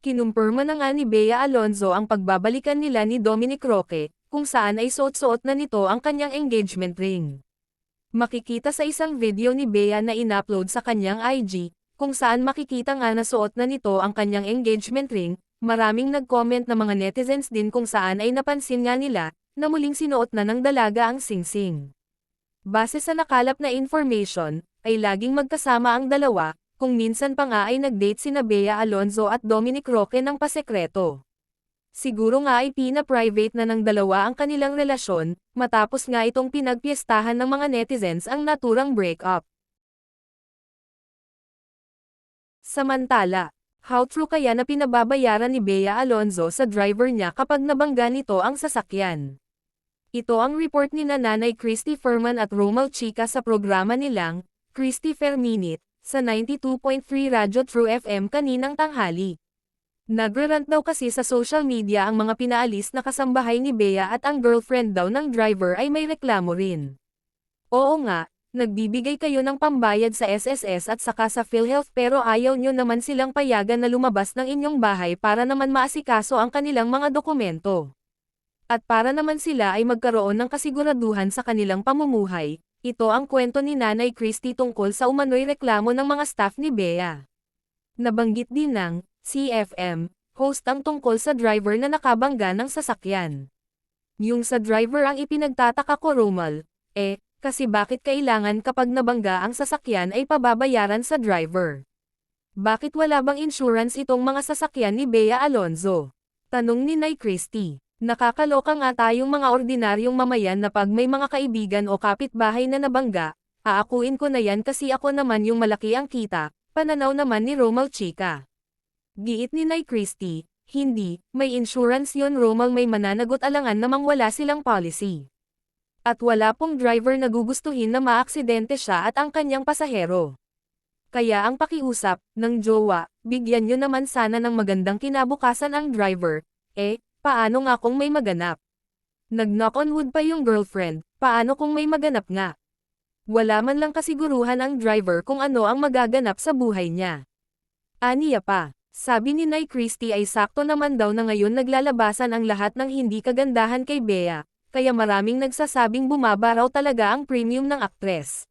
Kinumpirma na nga ni Bea Alonzo ang pagbabalikan nila ni Dominic Roque, kung saan ay suot-suot na nito ang kanyang engagement ring. Makikita sa isang video ni Bea na in-upload sa kanyang IG, kung saan makikita nga na suot na nito ang kanyang engagement ring. Maraming nag-comment na mga netizens din kung saan ay napansin nga nila, na muling sinuot na ng dalaga ang singsing. Base sa nakalap na information, ay laging magkasama ang dalawa, kung minsan pa nga ay nag-date sina Bea Alonzo at Dominic Roque ng pasekreto. Siguro nga ay pina-private na ng dalawa ang kanilang relasyon, matapos nga itong pinagpiestahan ng mga netizens ang naturang breakup. Samantala, how true kaya na pinababayaran ni Bea Alonzo sa driver niya kapag nabangga nito ang sasakyan? Ito ang report ni Nanay Christy Ferman at Romal Chica sa programa nilang, Christy Fair Minute, sa 92.3 Radyo True FM kaninang tanghali. Nagrarant daw kasi sa social media ang mga pinaalis na kasambahay ni Bea at ang girlfriend daw ng driver ay may reklamo rin. Oo nga, nagbibigay kayo ng pambayad sa SSS at saka sa PhilHealth pero ayaw nyo naman silang payagan na lumabas ng inyong bahay para naman maasikaso ang kanilang mga dokumento. At para naman sila ay magkaroon ng kasiguraduhan sa kanilang pamumuhay. Ito ang kwento ni Nanay Christy tungkol sa umano'y reklamo ng mga staff ni Bea. Nabanggit din ng CFM host ang tungkol sa driver na nakabangga ng sasakyan. Yung sa driver ang ipinagtataka ko Romal, kasi bakit kailangan kapag nabangga ang sasakyan ay pababayaran sa driver? Bakit wala bang insurance itong mga sasakyan ni Bea Alonzo? Tanong ni Nay Christy. Nakakaloka nga tayong mga ordinaryong mamayan na pag may mga kaibigan o kapitbahay na nabangga, aakuin ko na yan kasi ako naman yung malaki ang kita, pananaw naman ni Romal Chica. Giit ni Nay Christy, hindi, may insurance yon Romal may mananagot alangan namang wala silang policy. At wala pong driver na gugustuhin na maaksidente siya at ang kanyang pasahero. Kaya ang pakiusap, ng jowa, bigyan nyo naman sana ng magandang kinabukasan ang driver, paano nga kung may maganap? Nag-knock on wood pa yung girlfriend, paano kung may maganap nga? Wala man lang kasiguruhan ang driver kung ano ang magaganap sa buhay niya. Aniya pa, sabi ni Nay Christy ay sakto naman daw na ngayon naglalabasan ang lahat ng hindi kagandahan kay Bea, kaya maraming nagsasabing bumaba raw talaga ang premium ng aktres.